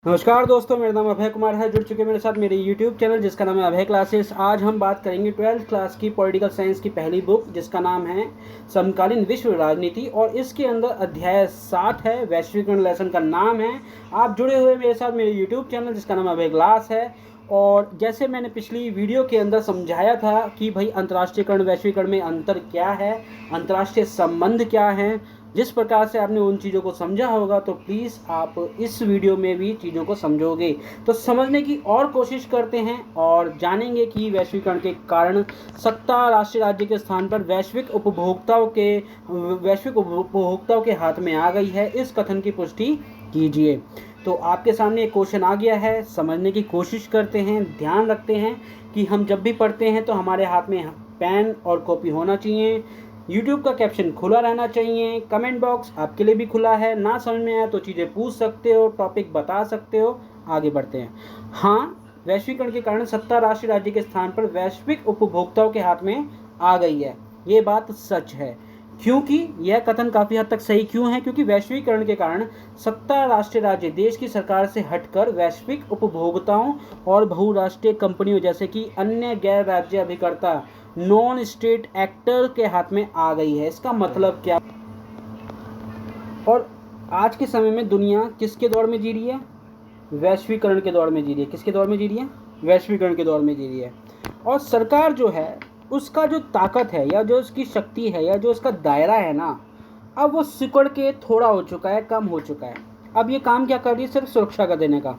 नमस्कार दोस्तों, मेरा नाम अभय कुमार है। जुड़ चुके मेरे साथ मेरे YouTube चैनल जिसका नाम है अभय क्लासेस। आज हम बात करेंगे 12th क्लास की पॉलिटिकल साइंस की पहली बुक जिसका नाम है समकालीन विश्व राजनीति, और इसके अंदर अध्याय 7 है, वैश्वीकरण। लेसन का नाम है। आप जुड़े हुए मेरे साथ मेरे YouTube चैनल जिसका नाम अभय क्लास है। और जैसे मैंने पिछली वीडियो के अंदर समझाया था कि भाई अंतर्राष्ट्रीयकरण वैश्वीकरण में अंतर क्या है, अंतर्राष्ट्रीय संबंध क्या है, जिस प्रकार से आपने उन चीज़ों को समझा होगा तो प्लीज़ आप इस वीडियो में भी चीज़ों को समझोगे। तो समझने की और कोशिश करते हैं और जानेंगे कि वैश्वीकरण के कारण सत्ता राष्ट्रीय राज्य के स्थान पर वैश्विक उपभोक्ताओं के हाथ में आ गई है। इस कथन की पुष्टि कीजिए। तो आपके सामने एक क्वेश्चन आ गया है, समझने की कोशिश करते हैं। ध्यान रखते हैं कि हम जब भी पढ़ते हैं तो हमारे हाथ में पेन और कॉपी होना चाहिए। YouTube का कैप्शन खुला रहना चाहिए। कमेंट बॉक्स आपके लिए भी खुला है। ना समझ में आए तो चीज़ें पूछ सकते हो, टॉपिक बता सकते हो। आगे बढ़ते हैं। हाँ, वैश्वीकरण के कारण सत्ता राष्ट्रीय राज्य के स्थान पर वैश्विक उपभोक्ताओं के हाथ में आ गई है। ये बात सच है। क्योंकि यह कथन काफ़ी हद तक सही क्यों है? क्योंकि वैश्वीकरण के कारण सत्ता राष्ट्रीय राज्य देश की सरकार से हटकर वैश्विक उपभोक्ताओं और बहुराष्ट्रीय कंपनियों जैसे कि अन्य गैर राज्य अभिकर्ता नॉन स्टेट एक्टर के हाथ में आ गई है। इसका मतलब क्या? और आज के समय में दुनिया किसके दौर में जी रही है? वैश्वीकरण के दौर में जी रही है। किसके दौर में जी रही है? वैश्वीकरण के दौर में जी रही है। और सरकार जो है उसका जो ताकत है या जो उसकी शक्ति है या जो उसका दायरा है ना, अब वो सिकुड़ के थोड़ा हो चुका है, कम हो चुका है। अब ये काम क्या कर रही है? सिर्फ सुरक्षा का देने का।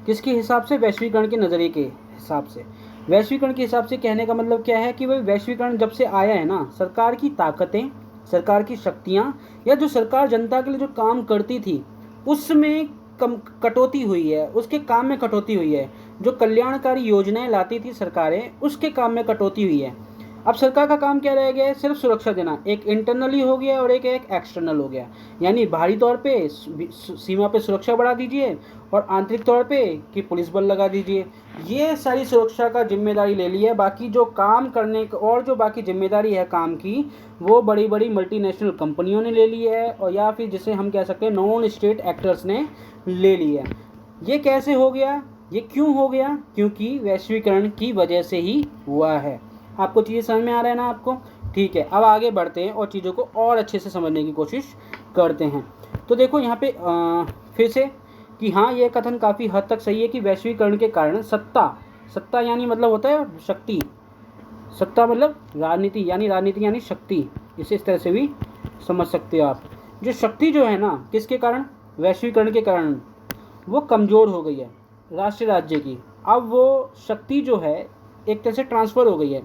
किसके हिसाब से? वैश्वीकरण के नज़रिए के हिसाब से। वैश्वीकरण के हिसाब से कहने का मतलब क्या है कि भाई वैश्वीकरण जब से आया है ना, सरकार की ताकतें, सरकार की शक्तियाँ या जो सरकार जनता के लिए जो काम करती थी उसमें कम कटौती हुई है, उसके काम में कटौती हुई है। जो कल्याणकारी योजनाएं लाती थी सरकारें, उसके काम में कटौती हुई है। अब सरकार का काम क्या रह गया है? सिर्फ सुरक्षा देना। एक इंटरनली हो गया और एक एक्सटर्नल हो गया। यानी बाहरी तौर पे सीमा पे सुरक्षा बढ़ा दीजिए और आंतरिक तौर पे कि पुलिस बल लगा दीजिए। ये सारी सुरक्षा का जिम्मेदारी ले ली है। बाकी जो काम करने और जो बाकी जिम्मेदारी है काम की, वो बड़ी बड़ी मल्टीनेशनल कंपनियों ने ले ली है, और या फिर जिसे हम कह सकते हैं नॉन स्टेट एक्टर्स ने ले ली है। ये कैसे हो गया? ये क्यों हो गया? क्योंकि वैश्वीकरण की वजह से ही हुआ है। आपको चीज़ें समझ में आ रहा है ना आपको? ठीक है, अब आगे बढ़ते हैं और चीज़ों को और अच्छे से समझने की कोशिश करते हैं। तो देखो यहाँ पे फिर से कि हाँ, ये कथन काफ़ी हद तक सही है कि वैश्वीकरण के कारण सत्ता यानी मतलब होता है शक्ति, सत्ता मतलब राजनीति यानी शक्ति। इसे इस तरह से भी समझ सकते हो आप। जो शक्ति जो है ना, किसके कारण? वैश्वीकरण के कारण वो कमज़ोर हो गई है राष्ट्रीय राज्य की। अब वो शक्ति जो है एक तरह से ट्रांसफ़र हो गई है,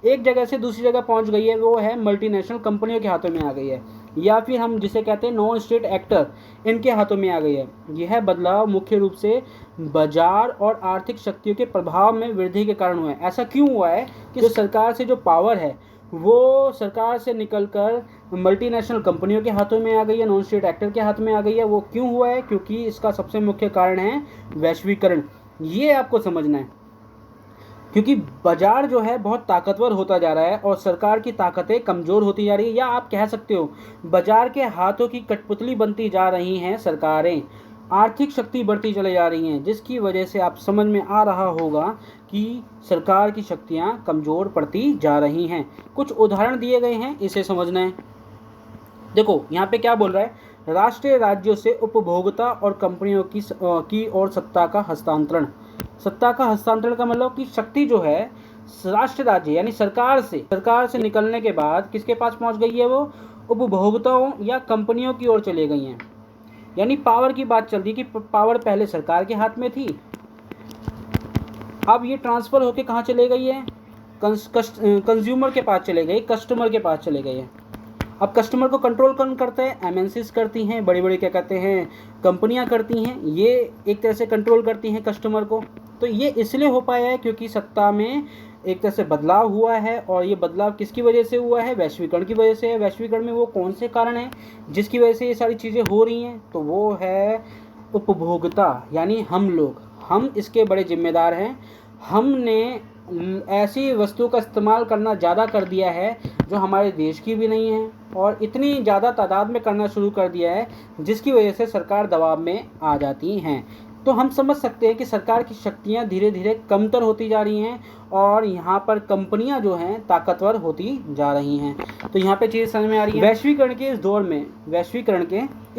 एक जगह से दूसरी जगह पहुंच गई है। वो है मल्टीनेशनल कंपनियों के हाथों में आ गई है, या फिर हम जिसे कहते हैं नॉन स्टेट एक्टर, इनके हाथों में आ गई है। यह बदलाव मुख्य रूप से बाजार और आर्थिक शक्तियों के प्रभाव में वृद्धि के कारण हुआ है। ऐसा क्यों हुआ है कि जो सरकार से जो पावर है वो सरकार से निकलकर मल्टीनेशनल कंपनियों के हाथों में आ गई है, नॉन स्टेट एक्टर के हाथ में आ गई है। वो क्यों हुआ है? क्योंकि इसका सबसे मुख्य कारण है वैश्वीकरण। ये आपको समझना है। क्योंकि बाजार जो है बहुत ताकतवर होता जा रहा है और सरकार की ताकतें कमज़ोर होती जा रही है, या आप कह सकते हो बाजार के हाथों की कठपुतली बनती जा रही हैं सरकारें। आर्थिक शक्ति बढ़ती चली जा रही हैं, जिसकी वजह से आप समझ में आ रहा होगा कि सरकार की शक्तियां कमज़ोर पड़ती जा रही हैं। कुछ उदाहरण दिए गए हैं, इसे समझना है। देखो यहाँ पे क्या बोल रहा है? राष्ट्रीय राज्यों से उपभोक्ता और कंपनियों की और सत्ता का हस्तांतरण। सत्ता का हस्तांतरण का मतलब कि शक्ति जो है राष्ट्र राज्य यानी सरकार से निकलने के बाद किसके पास पहुंच गई है? वो उपभोक्ताओं या कंपनियों की ओर चले गई हैं। यानी पावर की बात चल रही कि पावर पहले सरकार के हाथ में थी, अब ये ट्रांसफ़र होके कहाँ चले गई है? कंज्यूमर के पास चले गई, कस्टमर के पास चले गई है। अब कस्टमर को कंट्रोल कौन करता है? एमएनसीज करती हैं, बड़ी बड़ी क्या कहते हैं कंपनियां करती हैं। ये एक तरह से कंट्रोल करती हैं कस्टमर को। तो ये इसलिए हो पाया है क्योंकि सत्ता में एक तरह से बदलाव हुआ है, और ये बदलाव किसकी वजह से हुआ है? वैश्वीकरण की वजह से है। वैश्वीकरण में वो कौन से कारण हैं जिसकी वजह से ये सारी चीज़ें हो रही हैं? तो वो है उपभोक्ता, यानी हम लोग, हम इसके बड़े जिम्मेदार हैं। हमने ऐसी वस्तु का इस्तेमाल करना ज़्यादा कर दिया है जो हमारे देश की भी नहीं है, और इतनी ज़्यादा तादाद में करना शुरू कर दिया है जिसकी वजह से सरकार दबाव में आ जाती हैं। तो हम समझ सकते हैं कि सरकार की शक्तियां धीरे धीरे कमतर होती जा रही हैं और यहाँ पर कंपनियां जो हैं ताकतवर होती जा रही हैं। तो यहाँ पे चीज़ समझ में आ रही है। वैश्वीकरण के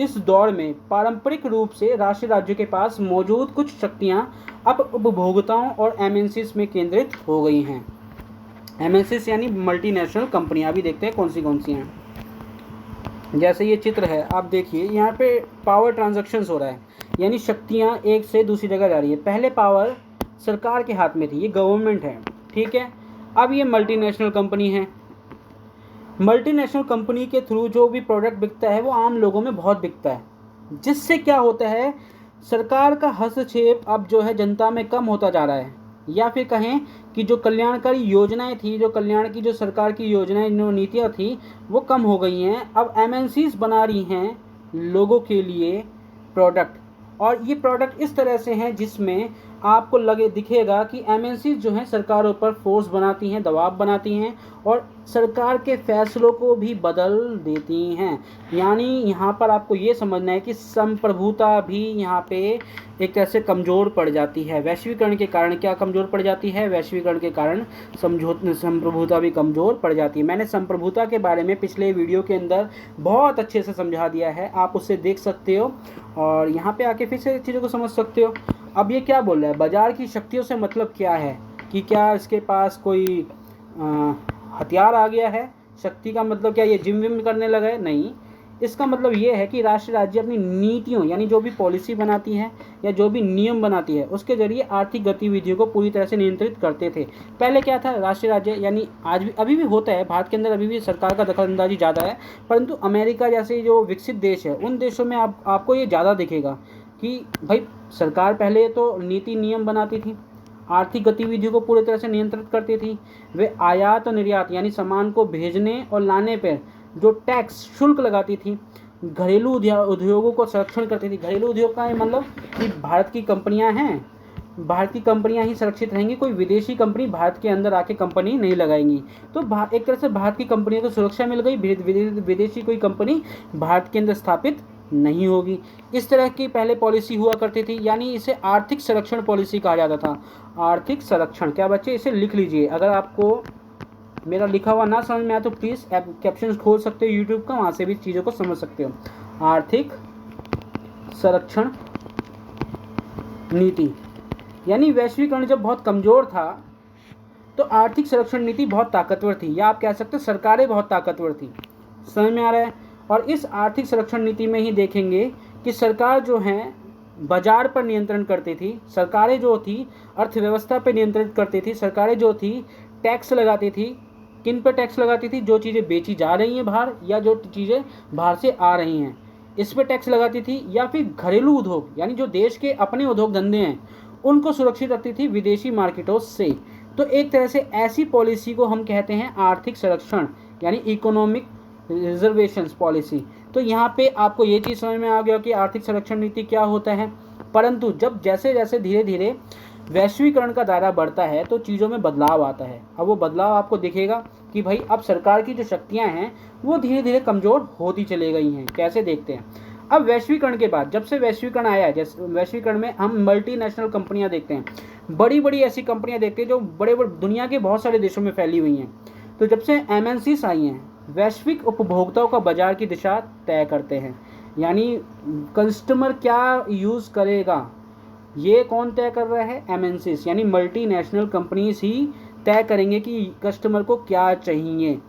इस दौर में पारंपरिक रूप से राष्ट्र राज्यों के पास मौजूद कुछ शक्तियां अब उपभोक्ताओं और एमएनसीज में केंद्रित हो गई हैं। एमएनसीज यानी मल्टीनेशनल कंपनियां। अभी देखते हैं कौन सी हैं। जैसे ये चित्र है, आप देखिए यहाँ पे पावर ट्रांजैक्शंस हो रहा है, यानी शक्तियाँ एक से दूसरी जगह जा रही है। पहले पावर सरकार के हाथ में थी, ये गवर्नमेंट है, ठीक है। अब ये मल्टीनेशनल कंपनी है। मल्टीनेशनल कंपनी के थ्रू जो भी प्रोडक्ट बिकता है वो आम लोगों में बहुत बिकता है, जिससे क्या होता है, सरकार का हस्तक्षेप अब जो है जनता में कम होता जा रहा है। या फिर कहें कि जो कल्याणकारी योजनाएं थी, जो कल्याण की जो सरकार की योजनाएं, नीतियां थी, वो कम हो गई हैं। अब एमएनसीज बना रही हैं लोगों के लिए प्रोडक्ट, और ये प्रोडक्ट इस तरह से हैं जिसमें आपको दिखेगा कि एमएनसीज जो हैं सरकारों पर फोर्स बनाती हैं, दबाव बनाती हैं और सरकार के फैसलों को भी बदल देती हैं। यानी यहाँ पर आपको ये समझना है कि संप्रभुता भी यहाँ पे एक तरह से कमज़ोर पड़ जाती है। वैश्वीकरण के कारण क्या कमज़ोर पड़ जाती है? वैश्वीकरण के कारण संप्रभुता भी कमज़ोर पड़ जाती है। मैंने संप्रभुता के बारे में पिछले वीडियो के अंदर बहुत अच्छे से समझा दिया है, आप उसे देख सकते हो और यहाँ पे आके फिर से चीज़ों को समझ सकते हो। अब ये क्या बोल रहा है, बाजार की शक्तियों से मतलब क्या है कि क्या इसके पास कोई हथियार आ गया है? शक्ति का मतलब क्या ये जिम विम करने लगा है? नहीं, इसका मतलब ये है कि राष्ट्र राज्य अपनी नीतियों यानी जो भी पॉलिसी बनाती है या जो भी नियम बनाती है उसके जरिए आर्थिक गतिविधियों को पूरी तरह से नियंत्रित करते थे। पहले क्या था, राष्ट्रीय राज्य यानी आज भी अभी भी होता है, भारत के अंदर अभी भी सरकार का दखलंदाजी ज़्यादा है, परंतु अमेरिका जैसे जो विकसित देश है उन देशों में आपको ये ज़्यादा दिखेगा कि भाई सरकार पहले तो नीति नियम बनाती थी, आर्थिक गतिविधियों को पूरी तरह से नियंत्रित करती थी। वे आयात और निर्यात यानी सामान को भेजने और लाने पर जो टैक्स शुल्क लगाती थी, घरेलू उद्योगों को संरक्षण करती थी। घरेलू उद्योग का मतलब कि भारत की कंपनियां हैं, भारत की कंपनियां ही सुरक्षित रहेंगी, कोई विदेशी कंपनी भारत के अंदर आके कंपनी नहीं लगाएंगी। तो एक तरह से भारत की कंपनियों को सुरक्षा मिल गई, विदेशी कोई कंपनी भारत के अंदर स्थापित नहीं होगी। इस तरह की पहले पॉलिसी हुआ करती थी, यानी इसे आर्थिक संरक्षण पॉलिसी कहा जाता था। आर्थिक संरक्षण क्या बच्चे, इसे लिख लीजिए। अगर आपको मेरा लिखा हुआ ना समझ में आया तो प्लीज़ कैप्शंस खोल सकते हो यूट्यूब का, वहाँ से भी चीज़ों को समझ सकते हो। आर्थिक संरक्षण नीति यानी वैश्वीकरण जब बहुत कमज़ोर था तो आर्थिक संरक्षण नीति बहुत ताकतवर थी, या आप कह सकते हो सरकारें बहुत ताकतवर थी। समझ में आ रहा है? और इस आर्थिक संरक्षण नीति में ही देखेंगे कि सरकार जो है बाजार पर नियंत्रण करती थी, सरकारें जो थी अर्थव्यवस्था पर नियंत्रित करती थी, सरकारें जो थी टैक्स लगाती थी। किन पर टैक्स लगाती थी? जो चीज़ें बेची जा रही हैं बाहर या जो चीज़ें बाहर से आ रही हैं इस पर टैक्स लगाती थी, या फिर घरेलू उद्योग यानी जो देश के अपने उद्योग धंधे हैं उनको सुरक्षित रखती थी विदेशी मार्केटों से। तो एक तरह से ऐसी पॉलिसी को हम कहते हैं आर्थिक संरक्षण यानी इकोनॉमिक रिजर्वेशंस पॉलिसी। तो यहाँ पे आपको ये चीज़ समझ में आ गया कि आर्थिक संरक्षण नीति क्या होता है। परंतु जब जैसे जैसे धीरे धीरे वैश्वीकरण का दायरा बढ़ता है तो चीज़ों में बदलाव आता है। अब वो बदलाव आपको दिखेगा कि भाई अब सरकार की जो शक्तियाँ हैं वो धीरे धीरे कमज़ोर होती चली गई हैं। कैसे देखते हैं? अब वैश्वीकरण के बाद जब से वैश्वीकरण आया है, जैसे वैश्वीकरण में हम मल्टीनेशनल कंपनियां देखते हैं, बड़ी बड़ी ऐसी कंपनियां देखते हैं जो बड़े बड़े दुनिया के बहुत सारे देशों में फैली हुई हैं। तो जब से एमएनसीज आई हैं, वैश्विक उपभोक्ताओं का बाजार की दिशा तय करते हैं। यानी कस्टमर क्या यूज़ करेगा ये कौन तय कर रहा है? एमएनसीज यानी मल्टीनेशनल कंपनीज ही तय करेंगे कि कस्टमर को क्या चाहिए।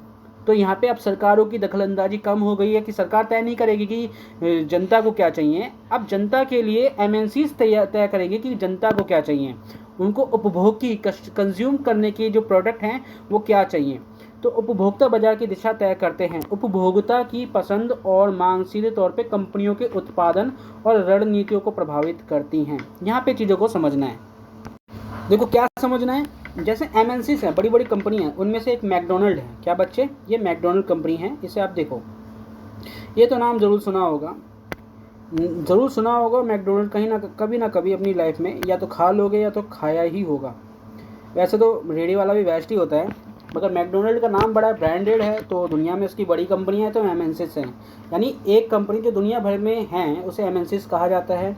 तो यहाँ पे अब सरकारों की दखलंदाजी कम हो गई है कि सरकार तय नहीं करेगी कि जनता को क्या चाहिए। अब जनता के लिए एमएनसीज तय करेंगे कि जनता को क्या चाहिए, उनको उपभोग की कंज्यूम करने के जो प्रोडक्ट हैं वो क्या चाहिए। तो उपभोक्ता बाजार की दिशा तय करते हैं। उपभोक्ता की पसंद और मांग सीधे तौर पे कंपनियों के उत्पादन और रणनीतियों को प्रभावित करती हैं। यहाँ पे चीज़ों को समझना है। देखो क्या समझना है, जैसे एमएनसीज हैं, बड़ी बड़ी कंपनी हैं, उनमें से एक मैकडोनल्ड है। क्या बच्चे? ये मैकडोनल्ड कंपनी है। इसे आप देखो, ये तो नाम ज़रूर सुना होगा, मैकडोनल्ड कहीं ना कभी अपनी लाइफ में या तो खा लोगे या तो खाया ही होगा। वैसे तो रेडी वाला भी बेस्ट ही होता है, मगर मैकडोनल्ड का नाम बड़ा ब्रांडेड है तो दुनिया में उसकी बड़ी कंपनियां हैं तो एमएनसीज हैं। यानी एक कंपनी जो दुनिया भर में हैं उसे एमएनसीज कहा जाता है।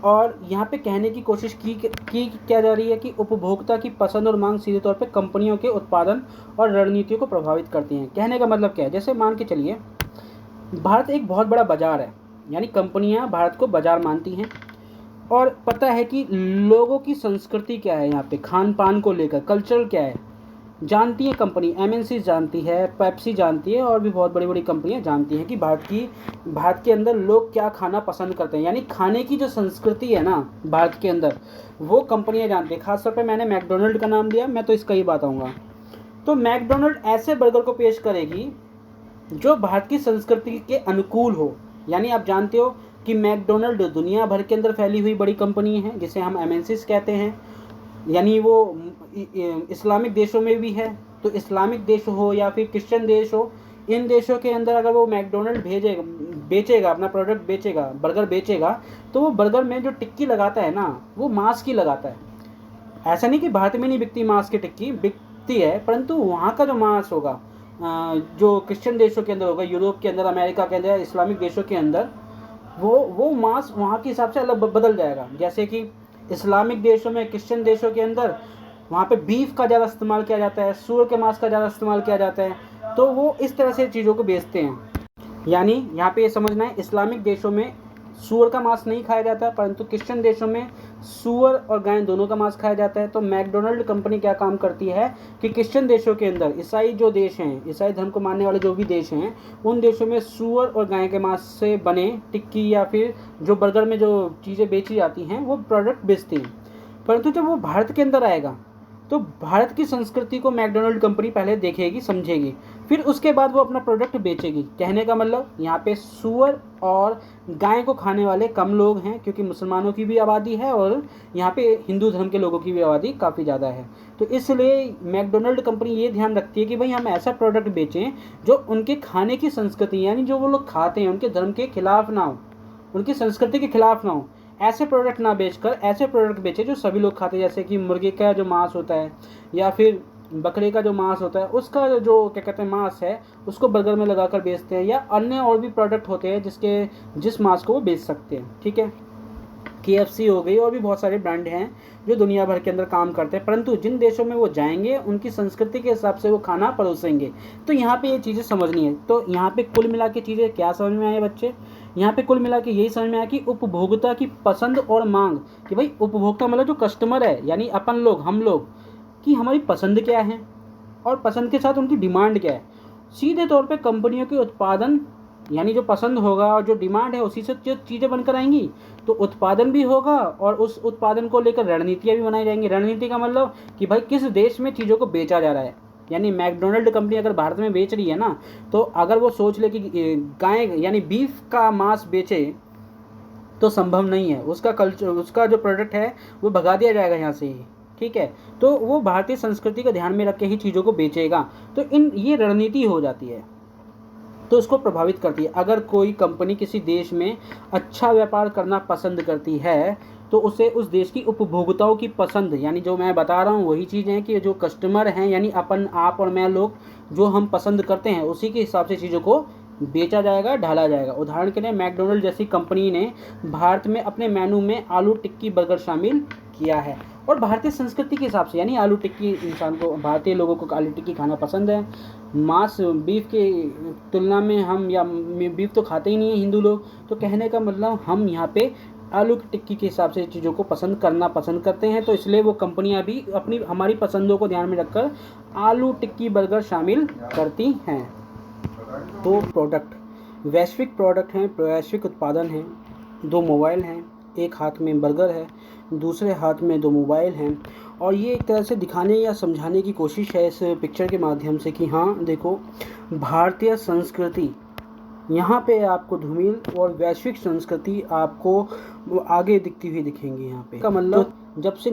और यहाँ पे कहने की कोशिश की क्या जा रही है कि उपभोक्ता की पसंद और मांग सीधे तौर पे कंपनियों के उत्पादन और रणनीतियों को प्रभावित करती हैं। कहने का मतलब क्या है, जैसे मान के चलिए भारत एक बहुत बड़ा बाज़ार है, यानी कंपनियां भारत को बाज़ार मानती हैं और पता है कि लोगों की संस्कृति क्या है, यहाँ पे खान पान को लेकर कल्चरल क्या है जानती है कंपनी। एमएनसी जानती है, पेप्सी जानती है और भी बहुत बड़ी बड़ी कंपनियां जानती हैं कि भारत के अंदर लोग क्या खाना पसंद करते हैं, यानी खाने की जो संस्कृति है ना भारत के अंदर, वो कंपनियां जानती हैं। खासतौर पे मैंने मैकडोनल्ड का नाम दिया, मैं तो इसका ही बताऊंगा। तो मैकडोनल्ड ऐसे बर्गर को पेश करेगी जो भारत की संस्कृति के अनुकूल हो। यानी आप जानते हो कि मैकडोनल्ड दुनिया भर के अंदर फैली हुई बड़ी कंपनी है जिसे हम एमएनसीज कहते हैं, यानी वो इस्लामिक देशों में भी है। तो इस्लामिक देश हो या फिर क्रिश्चियन देश हो, इन देशों के अंदर अगर वो मैकडोनल्ड बेचेगा अपना प्रोडक्ट बेचेगा, बर्गर बेचेगा, तो वो बर्गर में जो टिक्की लगाता है ना, वो मांस की लगाता है। ऐसा नहीं कि भारत में नहीं बिकती मांस की टिक्की, बिकती है, परंतु वहाँ का जो मांस होगा जो क्रिश्चियन देशों के अंदर होगा, यूरोप के अंदर, अमेरिका के अंदर, इस्लामिक देशों के अंदर, वो मांस वहाँ के हिसाब से अलग बदल जाएगा। जैसे कि इस्लामिक देशों में, क्रिश्चियन देशों के अंदर वहाँ पे बीफ का ज़्यादा इस्तेमाल किया जाता है, सूअर के मांस का ज़्यादा इस्तेमाल किया जाता है, तो वो इस तरह से चीज़ों को बेचते हैं। यानी यहाँ पे ये समझना है, इस्लामिक देशों में सूअर का मांस नहीं खाया जाता, परंतु क्रिश्चियन देशों में सूअर और गाय दोनों का मांस खाया जाता है। तो मैकडोनल्ड कंपनी क्या काम करती है कि क्रिश्चियन देशों के अंदर, ईसाई जो देश हैं, ईसाई धर्म को मानने वाले जो भी देश हैं, उन देशों में सूअर और गाय के मांस से बने टिक्की या फिर जो बर्गर में जो चीज़ें बेची जाती हैं वो प्रोडक्ट बेचती हैं। परंतु जब वो भारत के अंदर आएगा तो भारत की संस्कृति को मैकडोनल्ड कंपनी पहले देखेगी, समझेगी, फिर उसके बाद वो अपना प्रोडक्ट बेचेगी। कहने का मतलब यहाँ पे सूअर और गाय को खाने वाले कम लोग हैं, क्योंकि मुसलमानों की भी आबादी है और यहाँ पे हिंदू धर्म के लोगों की भी आबादी काफ़ी ज़्यादा है। तो इसलिए मैकडोनल्ड कंपनी ये ध्यान रखती है कि भाई हम ऐसा प्रोडक्ट बेचें जो उनके खाने की संस्कृति, यानी जो वो लोग खाते हैं उनके धर्म के खिलाफ ना हो, उनकी संस्कृति के खिलाफ ना हो। ऐसे प्रोडक्ट ना बेचकर ऐसे प्रोडक्ट बेचे जो सभी लोग खाते हैं। जैसे कि मुर्गे का जो मांस होता है या फिर बकरे का जो मांस होता है, उसका जो क्या कहते हैं मांस है, उसको बर्गर में लगाकर बेचते हैं, या अन्य और भी प्रोडक्ट होते हैं जिस मांस को वो बेच सकते हैं। ठीक है, KFC हो गई और भी बहुत सारे ब्रांड हैं जो दुनिया भर के अंदर काम करते हैं, परंतु जिन देशों में वो जाएंगे उनकी संस्कृति के हिसाब से वो खाना परोसेंगे। तो यहाँ पे ये चीज़ें समझनी है। तो यहाँ पे कुल मिला के चीज़ें क्या समझ में आए बच्चे? यहाँ पे कुल मिला के यही समझ में आया कि उपभोक्ता की पसंद और मांग, कि भाई उपभोक्ता मतलब जो कस्टमर है, यानी अपन लोग, हम लोग, कि हमारी पसंद क्या है और पसंद के साथ उनकी डिमांड क्या है। सीधे तौर पे कंपनियों के उत्पादन, यानी जो पसंद होगा और जो डिमांड है उसी से जो चीज़ें बनकर आएंगी, तो उत्पादन भी होगा और उस उत्पादन को लेकर रणनीतियाँ भी बनाई जाएंगी। रणनीति का मतलब कि भाई किस देश में चीज़ों को बेचा जा रहा है। यानी मैकडोनल्ड कंपनी अगर भारत में बेच रही है ना, तो अगर वो सोच ले कि गाय यानी बीफ का मांस बेचे, तो संभव नहीं है। उसका कल्चर, उसका जो प्रोडक्ट है वो भगा दिया जाएगा यहाँ से ही। ठीक है, तो वो भारतीय संस्कृति को ध्यान में रख के ही चीज़ों को बेचेगा। तो ये रणनीति हो जाती है, तो उसको प्रभावित करती है। अगर कोई कंपनी किसी देश में अच्छा व्यापार करना पसंद करती है, तो उसे उस देश की उपभोक्ताओं की पसंद, यानी जो मैं बता रहा हूँ वही चीज़ है कि जो कस्टमर हैं, यानी अपन, आप और मैं लोग जो हम पसंद करते हैं, उसी के हिसाब से चीज़ों को बेचा जाएगा, ढाला जाएगा। उदाहरण के लिए मैकडोनल्ड जैसी कंपनी ने भारत में अपने मेनू में आलू टिक्की बर्गर शामिल किया है, और भारतीय संस्कृति के हिसाब से, यानी आलू टिक्की, इंसान को, भारतीय लोगों को आलू टिक्की खाना पसंद है। मांस, बीफ के तुलना में हम, या बीफ तो खाते ही नहीं है हिंदू लोग, तो कहने का मतलब हम यहाँ पे आलू की टिक्की के हिसाब से चीज़ों को पसंद करते हैं। तो इसलिए वो कंपनियां भी अपनी हमारी पसंदों को ध्यान में रखकर आलू टिक्की बर्गर शामिल करती हैं। तो प्रोडक्ट वैश्विक प्रोडक्ट हैं, वैश्विक उत्पादन हैं। 2 मोबाइल हैं, एक हाथ में बर्गर है, दूसरे हाथ में 2 मोबाइल हैं, और ये एक तरह से दिखाने या समझाने की कोशिश है इस पिक्चर के माध्यम से कि हाँ देखो, भारतीय संस्कृति यहाँ पे आपको धूमिल और वैश्विक संस्कृति आपको आगे दिखती हुई दिखेंगी। यहाँ पे का मतलब जब से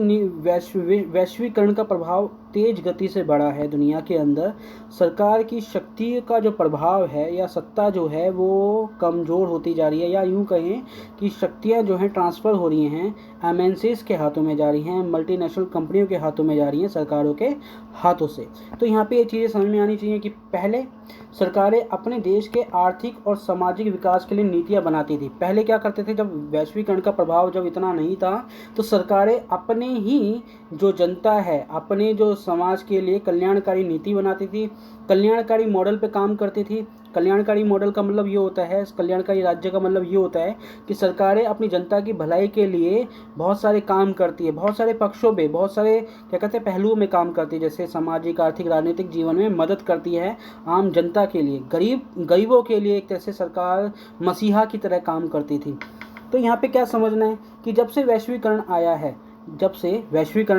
वैश्वीकरण का प्रभाव तेज गति से बढ़ा है दुनिया के अंदर, सरकार की शक्ति का जो प्रभाव है या सत्ता जो है वो कमज़ोर होती जा रही है, या यूँ कहें कि शक्तियाँ जो हैं ट्रांसफ़र हो रही हैं, एमएनसीज़ के हाथों में जा रही हैं, मल्टीनेशनल कंपनियों के हाथों में जा रही हैं, सरकारों के हाथों से। तो यहाँ पे ये चीज़ें समझ में आनी चाहिए कि पहले सरकारें अपने देश के आर्थिक और सामाजिक विकास के लिए नीतियाँ बनाती थी। पहले क्या करते थे, जब वैश्वीकरण का प्रभाव जब इतना नहीं था तो सरकारें अपने ही जो जनता है, अपने जो समाज के लिए कल्याणकारी नीति बनाती थी, कल्याणकारी मॉडल पे काम करती थी। कल्याणकारी मॉडल का मतलब ये होता है, कल्याणकारी राज्य का मतलब ये होता है कि सरकारें अपनी जनता की भलाई के लिए बहुत सारे काम करती है, बहुत सारे पक्षों पे, बहुत सारे क्या कहते हैं पहलुओं में काम करती है, जैसे सामाजिक, आर्थिक, राजनीतिक जीवन में मदद करती है आम जनता के लिए, गरीबों के लिए एक तरह से सरकार मसीहा की तरह काम करती थी। तो यहाँ पे क्या समझना है कि जब से वैश्वीकरण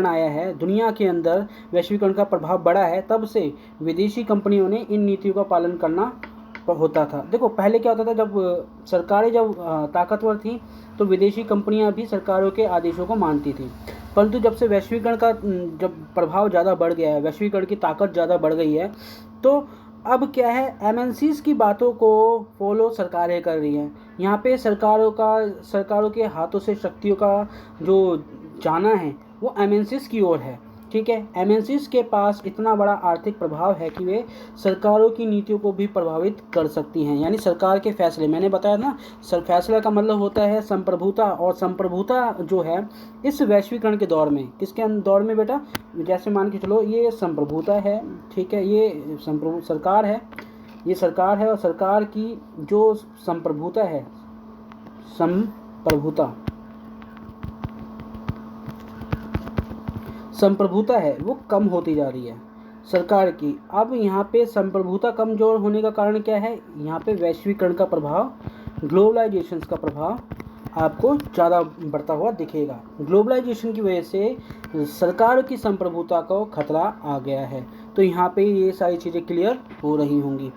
आया है, दुनिया के अंदर वैश्वीकरण का प्रभाव बढ़ा है, तब से विदेशी कंपनियों ने इन नीतियों का पालन करना होता था। देखो पहले क्या होता था, जब सरकारें ताकतवर थी तो विदेशी कंपनियां भी सरकारों के आदेशों को मानती थी, परंतु जब से वैश्वीकरण का जब प्रभाव ज़्यादा बढ़ गया है, वैश्वीकरण की ताकत ज़्यादा बढ़ गई है, तो अब क्या है, एमएनसीज की बातों को फॉलो सरकारें कर रही हैं। यहाँ पे सरकारों के हाथों से शक्तियों का जो जाना है वो एमएनसीज की ओर है। ठीक है, एमएनसीज के पास इतना बड़ा आर्थिक प्रभाव है कि वे सरकारों की नीतियों को भी प्रभावित कर सकती हैं। यानी सरकार के फैसले, मैंने बताया ना, फैसला का मतलब होता है संप्रभुता, और संप्रभुता जो है इस वैश्वीकरण के दौर में, किसके दौर में बेटा, जैसे मान के चलो ये संप्रभुता है, ठीक है, ये सरकार है, ये सरकार है, और सरकार की जो संप्रभुता है वो कम होती जा रही है सरकार की। अब यहाँ पे संप्रभुता कमजोर होने का कारण क्या है, यहाँ पे वैश्वीकरण का प्रभाव, ग्लोबलाइजेशन का प्रभाव आपको ज़्यादा बढ़ता हुआ दिखेगा। ग्लोबलाइजेशन की वजह से सरकार की संप्रभुता को खतरा आ गया है। तो यहाँ पे ये सारी चीज़ें क्लियर हो रही होंगी।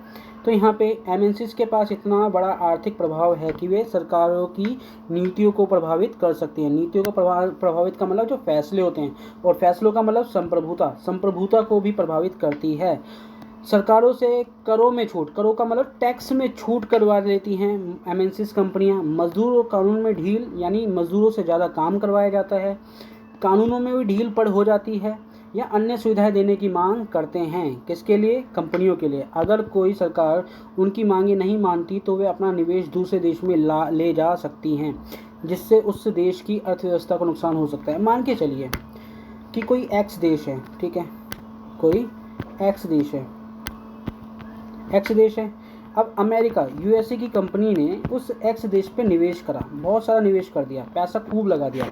तो यहाँ पे एमएनसीज के पास इतना बड़ा आर्थिक प्रभाव है कि वे सरकारों की नीतियों को प्रभावित कर सकती हैं। नीतियों को प्रभावित का मतलब जो फैसले होते हैं, और फैसलों का मतलब संप्रभुता को भी प्रभावित करती है। सरकारों से करों का मतलब टैक्स में छूट करवा लेती हैं एमएनसीज कंपनियां। मजदूर और कानून में ढील, यानी मजदूरों से ज़्यादा काम करवाया जाता है, कानूनों में भी ढील पड़ हो जाती है, या अन्य सुविधाएं देने की मांग करते हैं। किसके लिए? कंपनियों के लिए। अगर कोई सरकार उनकी मांगें नहीं मानती तो वे अपना निवेश दूसरे देश में ले जा सकती हैं, जिससे उस देश की अर्थव्यवस्था को नुकसान हो सकता है। मान के चलिए कि कोई एक्स देश है, ठीक है, कोई एक्स देश है। अब अमेरिका, यूएसए की कंपनी ने उस एक्स देश पे निवेश करा, बहुत सारा निवेश कर दिया, पैसा खूब लगा दिया।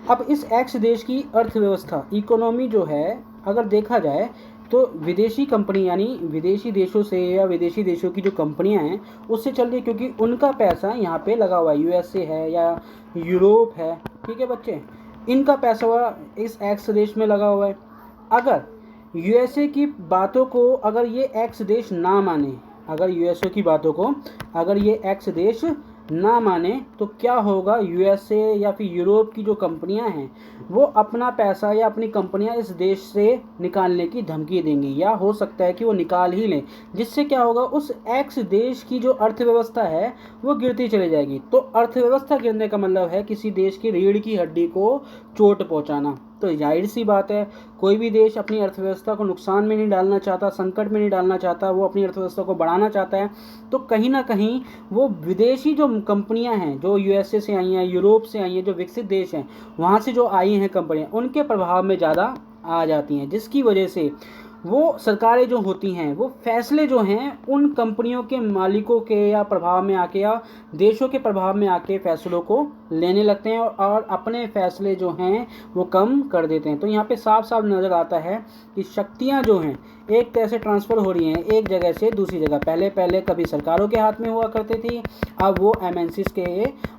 अब इस एक्स देश की अर्थव्यवस्था, इकोनॉमी जो है, अगर देखा जाए तो विदेशी कंपनी, यानी विदेशी देशों से या विदेशी देशों की जो कंपनियां हैं उससे चल रही है, क्योंकि उनका पैसा यहाँ पे लगा हुआ है, यूएसए है या यूरोप है, ठीक है बच्चे, इनका पैसा इस एक्स देश में लगा हुआ है। अगर यूएसए की बातों को अगर ये एक्स देश ना माने, अगर यूएसए की बातों को अगर ये एक्स देश ना माने तो क्या होगा, यूएसए या फिर यूरोप की जो कंपनियां हैं वो अपना पैसा या अपनी कंपनियां इस देश से निकालने की धमकी देंगी, या हो सकता है कि वो निकाल ही लें, जिससे क्या होगा, उस एक्स देश की जो अर्थव्यवस्था है वो गिरती चली जाएगी। तो अर्थव्यवस्था गिरने का मतलब है किसी देश की रीढ़ की हड्डी को चोट पहुंचाना। तो जाहिर सी बात है, कोई भी देश अपनी अर्थव्यवस्था को नुकसान में नहीं डालना चाहता, संकट में नहीं डालना चाहता, वो अपनी अर्थव्यवस्था को बढ़ाना चाहता है। तो कहीं ना कहीं वो विदेशी जो कंपनियां हैं, जो यूएसए से आई हैं, यूरोप से आई हैं, जो विकसित देश हैं, वहाँ से जो आई हैं कंपनियां, उनके प्रभाव में ज़्यादा आ जाती हैं, जिसकी वजह से वो सरकारें जो होती हैं वो फैसले जो हैं उन कंपनियों के मालिकों के या प्रभाव में आके या देशों के प्रभाव में आके फैसलों को लेने लगते हैं, और अपने फैसले जो हैं वो कम कर देते हैं। तो यहाँ पे साफ साफ नज़र आता है कि शक्तियाँ जो हैं एक तरह से ट्रांसफ़र हो रही हैं एक जगह से दूसरी जगह। पहले कभी सरकारों के हाथ में हुआ करती थी, अब वो एमएनसीज के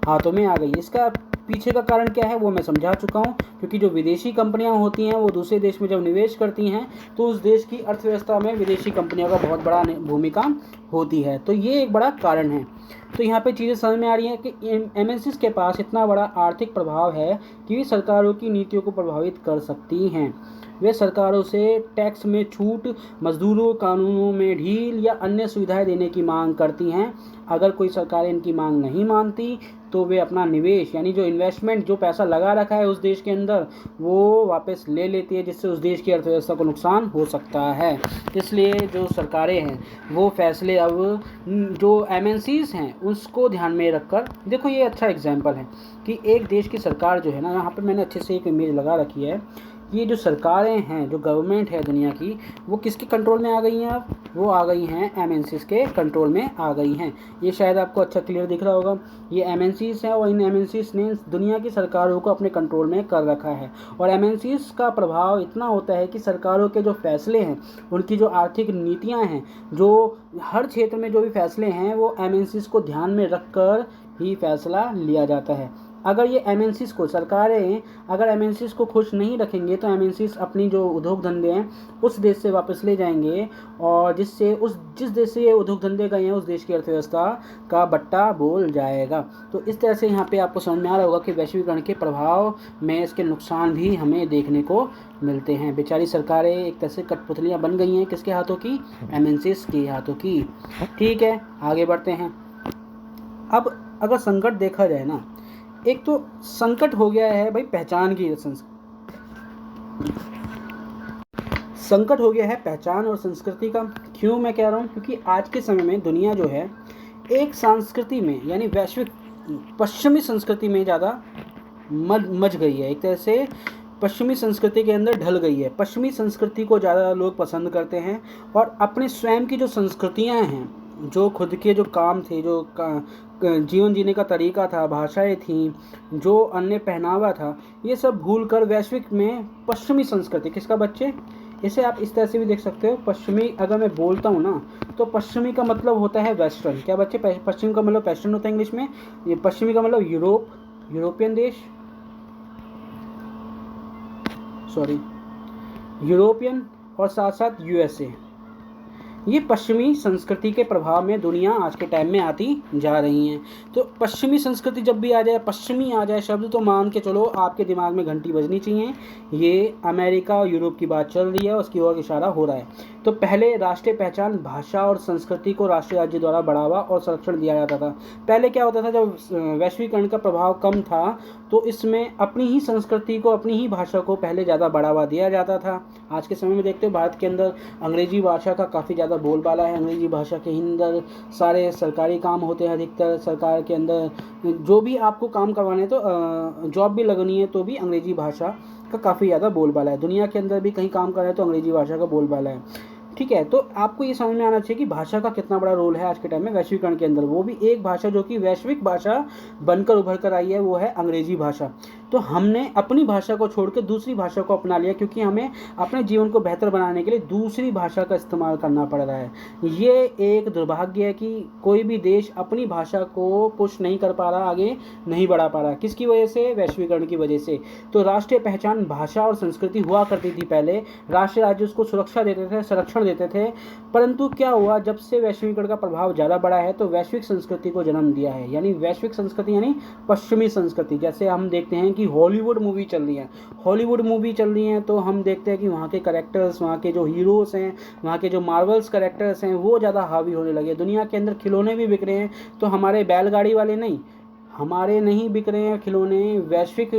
हाथों में आ गई। इसका पीछे का कारण क्या है वो मैं समझा चुका हूँ, क्योंकि जो विदेशी कंपनियां होती हैं वो दूसरे देश में जब निवेश करती हैं तो उस देश की अर्थव्यवस्था में विदेशी कंपनियों का बहुत बड़ा भूमिका होती है। तो ये एक बड़ा कारण है। तो यहाँ पे चीज़ें समझ में आ रही हैं कि एमएनसीज के पास इतना बड़ा आर्थिक प्रभाव है कि वे सरकारों की नीतियों को प्रभावित कर सकती हैं। वे सरकारों से टैक्स में छूट, मजदूरों, कानूनों में ढील या अन्य सुविधाएं देने की मांग करती हैं। अगर कोई सरकारें इनकी मांग नहीं मानती तो वे अपना निवेश यानी जो इन्वेस्टमेंट, जो पैसा लगा रखा है उस देश के अंदर, वो वापस ले लेती है, जिससे उस देश की अर्थव्यवस्था को नुकसान हो सकता है। इसलिए जो सरकारें हैं वो फैसले अब जो एमएनसीज हैं उसको ध्यान में रखकर, देखो ये अच्छा एग्जाम्पल है कि एक देश की सरकार जो है ना, यहाँ पर मैंने अच्छे से एक इमेज लगा रखी है, ये जो सरकारें हैं, जो गवर्नमेंट है दुनिया की, वो किसके कंट्रोल में आ गई हैं अब? वो आ गई हैं एमएनसीज के कंट्रोल में आ गई हैं। ये शायद आपको अच्छा क्लियर दिख रहा होगा, ये एमएनसीज हैं और इन एमएनसीज ने दुनिया की सरकारों को अपने कंट्रोल में कर रखा है। और एमएनसीज का प्रभाव इतना होता है कि सरकारों के जो फैसले हैं, उनकी जो आर्थिक नीतियाँ हैं, जो हर क्षेत्र में जो भी फैसले हैं, वो एमएनसीज को ध्यान में रखकर ही फैसला लिया जाता है। अगर ये एमएनसीज को, सरकारें अगर एमएनसीज को खुश नहीं रखेंगे तो एमएनसीज अपनी जो उद्योग धंधे हैं उस देश से वापस ले जाएंगे, और जिससे जिस देश से ये उद्योग धंधे गए हैं उस देश की अर्थव्यवस्था का बट्टा बोल जाएगा। तो इस तरह से यहाँ पे आपको समझ में आ रहा होगा कि वैश्वीकरण के प्रभाव में इसके नुकसान भी हमें देखने को मिलते हैं। बेचारी सरकारें एक तरह से कठपुतलियाँ बन गई हैं, किसके हाथों की? एमएनसीज के हाथों की। ठीक है, आगे बढ़ते हैं। अब अगर संकट देखा जाए ना, एक तो संकट हो गया है भाई पहचान की, संकट हो गया है पहचान और संस्कृति का। क्यों मैं कह रहा हूँ? क्योंकि आज के समय में दुनिया जो है एक संस्कृति में, यानी वैश्विक पश्चिमी संस्कृति में ज़्यादा मच गई है। एक तरह से पश्चिमी संस्कृति के अंदर ढल गई है। पश्चिमी संस्कृति को ज़्यादा लोग पसंद करते हैं और अपने स्वयं की जो संस्कृतियाँ हैं, जो खुद के जो काम थे, जो जीवन जीने का तरीका था, भाषाएं थीं, जो अन्य पहनावा था, ये सब भूलकर वैश्विक में पश्चिमी संस्कृति, किसका बच्चे? इसे आप इस तरह से भी देख सकते हो। पश्चिमी अगर मैं बोलता हूँ ना, तो पश्चिमी का मतलब होता है वेस्टर्न। क्या बच्चे? पश्चिम का मतलब वेस्टर्न होता है इंग्लिश में। ये पश्चिमी का मतलब यूरोपियन देश, यूरोपियन, और साथ साथ यूएसए। ये पश्चिमी संस्कृति के प्रभाव में दुनिया आज के टाइम में आती जा रही है। तो पश्चिमी संस्कृति जब भी आ जाए, पश्चिमी आ जाए शब्द, तो मान के चलो आपके दिमाग में घंटी बजनी चाहिए, ये अमेरिका और यूरोप की बात चल रही है, उसकी ओर इशारा हो रहा है। तो पहले राष्ट्रीय पहचान, भाषा और संस्कृति को राष्ट्रीय राज्य द्वारा बढ़ावा और संरक्षण दिया जाता था। पहले क्या होता था, जब वैश्वीकरण का प्रभाव कम था तो इसमें अपनी ही संस्कृति को, अपनी ही भाषा को पहले ज़्यादा बढ़ावा दिया जाता था। आज के समय में देखते हो भारत के अंदर अंग्रेजी भाषा का काफ़ी ज़्यादा बोलबाला है। अंग्रेजी भाषा के अंदर सारे सरकारी काम होते हैं। अधिकतर सरकार के अंदर जो भी आपको काम करवाने, तो जॉब भी लगनी है तो भी अंग्रेजी भाषा का काफ़ी ज़्यादा बोलबाला है। दुनिया के अंदर भी कहीं काम कर रहे हैं तो अंग्रेजी भाषा का बोलबाला है। ठीक है, तो आपको ये समझ में आना चाहिए कि भाषा का कितना बड़ा रोल है आज के टाइम में वैश्वीकरण के अंदर। वो भी एक भाषा जो कि वैश्विक भाषा बनकर उभर कर आई है, वो है अंग्रेजी भाषा। तो हमने अपनी भाषा को छोड़ के दूसरी भाषा को अपना लिया, क्योंकि हमें अपने जीवन को बेहतर बनाने के लिए दूसरी भाषा का इस्तेमाल करना पड़ रहा है। ये एक दुर्भाग्य है कि कोई भी देश अपनी भाषा को पुश नहीं कर पा रहा, आगे नहीं बढ़ा पा रहा। किसकी वजह से? वैश्वीकरण की वजह से। तो राष्ट्रीय पहचान, भाषा और संस्कृति हुआ करती थी पहले, राष्ट्रीय राज्य उसको सुरक्षा देते थे, संरक्षण देते थे। परंतु क्या हुआ, जब से वैश्वीकरण का प्रभाव ज़्यादा बढ़ा है तो वैश्विक संस्कृति को जन्म दिया है। यानी वैश्विक संस्कृति यानी पश्चिमी संस्कृति। जैसे हम देखते हैं कि हॉलीवुड मूवी चल रही है, तो हम देखते हैं कि वहाँ के कैरेक्टर्स, वहाँ के जो हीरोज़ हैं, वहाँ के जो मार्वल्स कैरेक्टर्स हैं, वो ज़्यादा हावी होने लगे। दुनिया के अंदर खिलौने भी बिक रहे हैं, तो हमारे बैलगाड़ी वाले नहीं, हमारे नहीं बिक रहे हैं खिलौने। वैश्विक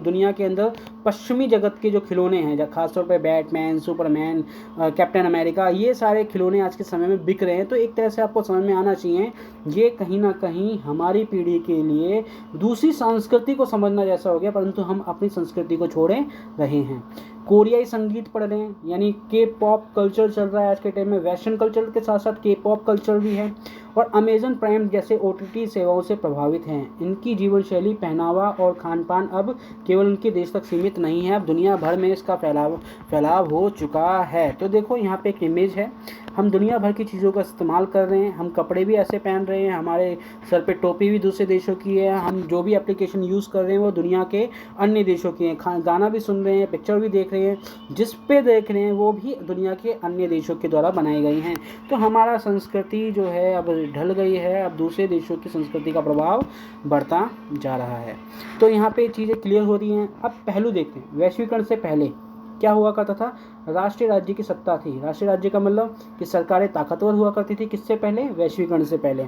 दुनिया के अंदर पश्चिमी जगत के जो खिलौने हैं, खासतौर पे बैटमैन, सुपरमैन, कैप्टन अमेरिका, ये सारे खिलौने आज के समय में बिक रहे हैं। तो एक तरह से आपको समझ में आना चाहिए, ये कहीं ना कहीं हमारी पीढ़ी के लिए दूसरी संस्कृति को समझना जैसा हो गया, परंतु हम अपनी संस्कृति को छोड़े रहे हैं। कोरियाई संगीत पढ़ रहे हैं, यानी के पॉप कल्चर चल रहा है आज के टाइम में। वेस्टर्न कल्चर के साथ साथ के पॉप कल्चर भी है, और अमेजन प्राइम जैसे OTT सेवाओं से प्रभावित हैं। इनकी जीवन शैली, पहनावा और खान पान अब केवल उनके देश तक सीमित नहीं है, अब दुनिया भर में इसका फैलाव हो चुका है। तो देखो यहाँ पे एक इमेज है, हम दुनिया भर की चीज़ों का इस्तेमाल कर रहे हैं, हम कपड़े भी ऐसे पहन रहे हैं, हमारे सर पे टोपी भी दूसरे देशों की है, हम जो भी एप्लीकेशन यूज़ कर रहे हैं वो दुनिया के अन्य देशों की हैं, गाना भी सुन रहे हैं, पिक्चर भी देख रहे हैं, जिस पे देख रहे हैं वो भी दुनिया के अन्य देशों के द्वारा बनाई गई हैं। तो हमारा संस्कृति जो है अब ढल गई है, अब दूसरे देशों की संस्कृति का प्रभाव बढ़ता जा रहा है। तो यहाँ पे चीज़ें क्लियर हो रही हैं। अब पहलू देखते हैं, वैश्वीकरण से पहले क्या हुआ करता था? राष्ट्रीय राज्य की सत्ता थी। राष्ट्रीय राज्य का मतलब कि सरकारें ताकतवर हुआ करती थी, किससे पहले? वैश्वीकरण से पहले।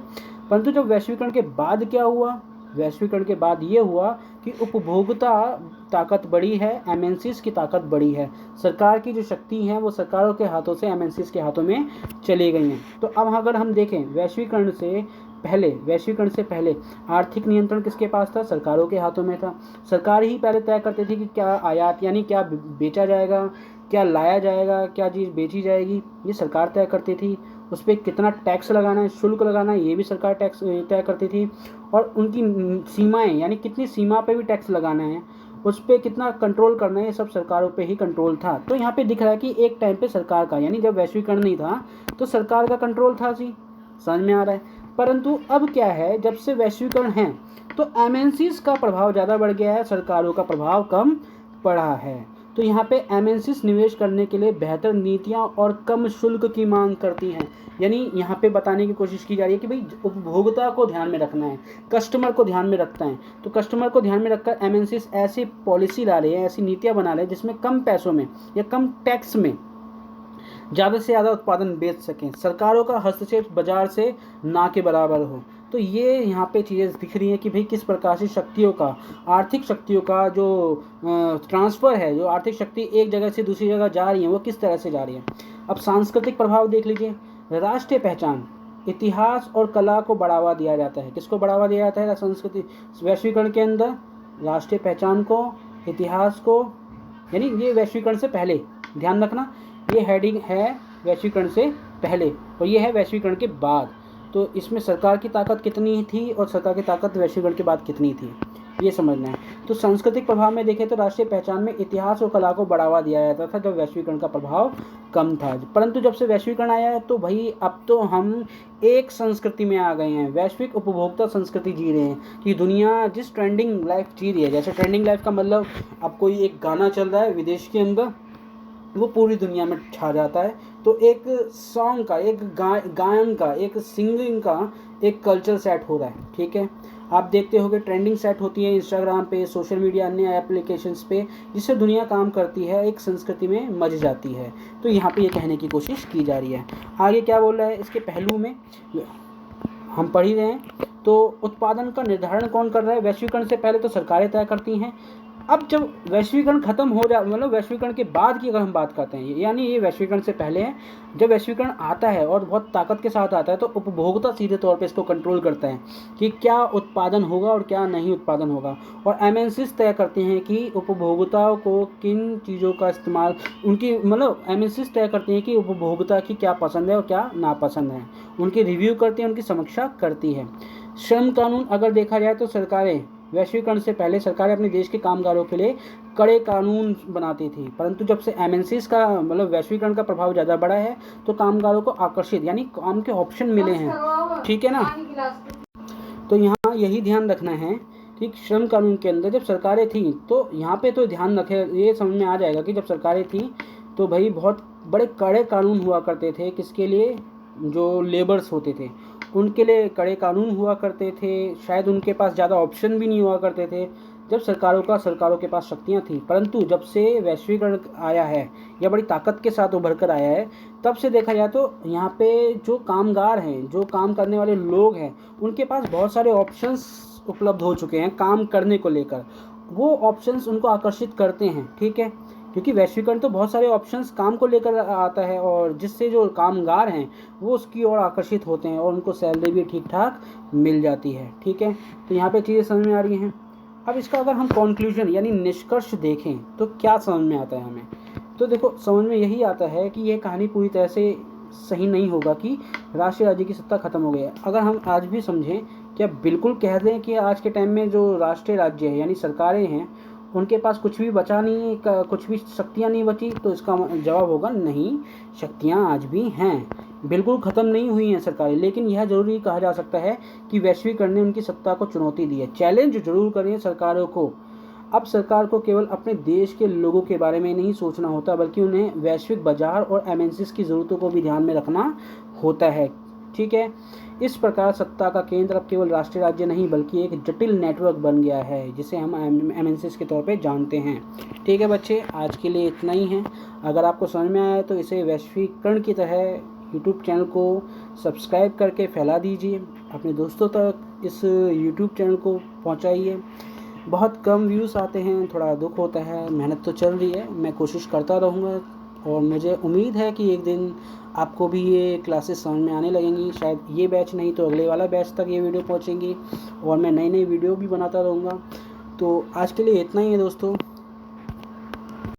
परंतु जब वैश्वीकरण के बाद क्या हुआ, वैश्वीकरण के बाद ये हुआ कि उपभोक्ता ताकत बढ़ी है, एमएनसीज की ताकत बढ़ी है, सरकार की जो शक्ति है वो सरकारों के हाथों से एमएनसीज के हाथों में चली गई हैं। तो अब अगर हम देखें वैश्वीकरण से पहले आर्थिक नियंत्रण किसके पास था? सरकारों के हाथों में था। सरकार ही पहले तय करती थी कि क्या आयात यानी क्या बेचा जाएगा, क्या लाया जाएगा, क्या चीज़ बेची जाएगी, ये सरकार तय करती थी। उस पर कितना टैक्स लगाना है, शुल्क लगाना है, ये भी सरकार टैक्स तय करती थी। और उनकी सीमाएं यानी कितनी सीमा पे भी टैक्स लगाना है, उस पर कितना कंट्रोल करना है, ये सब सरकारों पे ही कंट्रोल था। तो यहाँ पे दिख रहा है कि एक टाइम पे सरकार का यानी जब वैश्वीकरण नहीं था तो सरकार का कंट्रोल था जी, समझ में आ रहा है। परंतु अब क्या है, जब से वैश्वीकरण है तो एमएनसीज का प्रभाव ज़्यादा बढ़ गया है, सरकारों का प्रभाव कम पड़ा है। तो यहाँ पे एमएनसीज निवेश करने के लिए बेहतर नीतियाँ और कम शुल्क की मांग करती हैं। यानी यहाँ पे बताने की कोशिश की जा रही है कि भाई उपभोक्ता को ध्यान में रखना है, कस्टमर को ध्यान में रखता है। तो कस्टमर को ध्यान में रखकर एमएनसीज ऐसी पॉलिसी ला रहे हैं, ऐसी नीतियाँ बना रहे हैं जिसमें कम पैसों में या कम टैक्स में ज़्यादा से ज़्यादा उत्पादन बेच सकें, सरकारों का हस्तक्षेप बाजार से ना के बराबर हो। तो ये यहाँ पे चीज़ें दिख रही हैं कि भाई किस प्रकार से शक्तियों का, आर्थिक शक्तियों का जो ट्रांसफ़र है, जो आर्थिक शक्ति एक जगह से दूसरी जगह जा रही है वो किस तरह से जा रही है। अब सांस्कृतिक प्रभाव देख लीजिए। राष्ट्रीय पहचान, इतिहास और कला को बढ़ावा दिया जाता है। किसको बढ़ावा दिया जाता है? संस्कृति वैश्वीकरण के अंदर राष्ट्रीय पहचान को, इतिहास को, यानी ये वैश्वीकरण से पहले, ध्यान रखना ये हेडिंग है वैश्वीकरण से पहले और ये है वैश्वीकरण के बाद। तो इसमें सरकार की ताकत कितनी थी और सरकार की ताकत वैश्वीकरण के बाद कितनी थी, ये समझना है। तो सांस्कृतिक प्रभाव में देखें तो राष्ट्रीय पहचान में इतिहास और कला को बढ़ावा दिया जाता था जब वैश्वीकरण का प्रभाव कम था। परंतु जब से वैश्वीकरण आया है तो भाई अब तो हम एक संस्कृति में आ गए हैं, वैश्विक उपभोक्ता संस्कृति जी रहे हैं कि दुनिया जिस ट्रेंडिंग लाइफ जी रही है, जैसे ट्रेंडिंग लाइफ का मतलब अब कोई एक गाना चल रहा है विदेश के अंदर, वो पूरी दुनिया में छा जाता है। तो एक सॉन्ग का, एक गायन का, एक सिंगिंग का एक कल्चर सेट हो रहा है, ठीक है। आप देखते होंगे ट्रेंडिंग सेट होती है इंस्टाग्राम पे, सोशल मीडिया, अन्य एप्लीकेशंस पे, जिससे दुनिया काम करती है, एक संस्कृति में मज जाती है। तो यहाँ पे ये कहने की कोशिश की जा रही है। आगे क्या बोल रहा है इसके पहलू में हम पढ़ ही रहे हैं। तो उत्पादन का निर्धारण कौन कर रहा है? वैश्वीकरण से पहले तो सरकारें तय करती हैं। अब जब वैश्वीकरण खत्म हो जा, मतलब वैश्वीकरण के बाद की अगर हम बात करते हैं, यानी ये वैश्वीकरण से पहले है, जब वैश्वीकरण आता है और बहुत ताकत के साथ आता है तो उपभोक्ता सीधे तौर पे इसको कंट्रोल करता है कि क्या उत्पादन होगा और क्या नहीं उत्पादन होगा। और एमएनसीज तय करते हैं कि उपभोक्ताओं को किन चीज़ों का इस्तेमाल, उनकी मतलब एमएनसीज तय करती हैं कि उपभोक्ता की क्या पसंद है और क्या नापसंद है, उनकी रिव्यू करती हैं, उनकी समीक्षा करती है। श्रम कानून अगर देखा जाए तो सरकारें, वैश्वीकरण से पहले सरकारें अपने देश के कामगारों के लिए कड़े कानून बनाती थी, परंतु जब से एमएनसीज का मतलब वैश्वीकरण का प्रभाव ज़्यादा बढ़ा है तो कामगारों को आकर्षित यानी काम के ऑप्शन मिले हैं, ठीक है ना। तो यहाँ यही ध्यान रखना है कि श्रम कानून के अंदर जब सरकारें थीं तो यहाँ पे तो ध्यान रखें, ये समझ में आ जाएगा कि जब सरकारें थीं तो भाई बहुत बड़े कड़े कानून हुआ करते थे। किसके लिए? जो लेबर्स होते थे उनके लिए कड़े कानून हुआ करते थे। शायद उनके पास ज़्यादा ऑप्शन भी नहीं हुआ करते थे जब सरकारों के पास शक्तियाँ थी। परंतु जब से वैश्वीकरण आया है या बड़ी ताकत के साथ उभर कर आया है, तब से देखा जाए तो यहाँ पे जो कामगार हैं, जो काम करने वाले लोग हैं, उनके पास बहुत सारे ऑप्शंस उपलब्ध हो चुके हैं काम करने को लेकर। वो ऑप्शंस उनको आकर्षित करते हैं, ठीक है, क्योंकि वैश्वीकरण तो बहुत सारे ऑप्शंस काम को लेकर आता है और जिससे जो कामगार हैं वो उसकी ओर आकर्षित होते हैं और उनको सैलरी भी ठीक ठाक मिल जाती है, ठीक है। तो यहाँ पे चीज़ें समझ में आ रही हैं। अब इसका अगर हम कंक्लूजन यानी निष्कर्ष देखें तो क्या समझ में आता है हमें? तो देखो समझ में यही आता है कि ये कहानी पूरी तरह से सही नहीं होगा कि राष्ट्रीय राज्य की सत्ता खत्म हो गई है। अगर हम आज भी समझें, क्या बिल्कुल कह दें कि आज के टाइम में जो राष्ट्रीय राज्य है यानी सरकारें हैं उनके पास कुछ भी बचा नहीं, कुछ भी शक्तियाँ नहीं बची? तो इसका जवाब होगा नहीं, शक्तियाँ आज भी हैं, बिल्कुल ख़त्म नहीं हुई हैं सरकारें। लेकिन यह ज़रूरी कहा जा सकता है कि वैश्वीकरण ने उनकी सत्ता को चुनौती दी है, चैलेंज जरूर करें सरकारों को। अब सरकार को केवल अपने देश के लोगों के बारे में नहीं सोचना होता, बल्कि उन्हें वैश्विक बाजार और एमएनसीज की ज़रूरतों को भी ध्यान में रखना होता है, ठीक है। इस प्रकार सत्ता का केंद्र अब केवल राष्ट्रीय राज्य नहीं बल्कि एक जटिल नेटवर्क बन गया है जिसे हम एमएनसीज के तौर पे जानते हैं, ठीक है बच्चे। आज के लिए इतना ही है। अगर आपको समझ में आया तो इसे वैश्वीकरण की तरह यूट्यूब चैनल को सब्सक्राइब करके फैला दीजिए, अपने दोस्तों तक इस यूट्यूब चैनल को पहुंचाइए। बहुत कम व्यूज़ आते हैं, थोड़ा दुख होता है, मेहनत तो चल रही है, मैं कोशिश करता रहूँगा और मुझे उम्मीद है कि एक दिन आपको भी ये क्लासेस समझ में आने लगेंगी। शायद ये बैच नहीं तो अगले वाला बैच तक ये वीडियो पहुंचेंगी और मैं नई नई वीडियो भी बनाता रहूँगा। तो आज के लिए इतना ही है दोस्तों।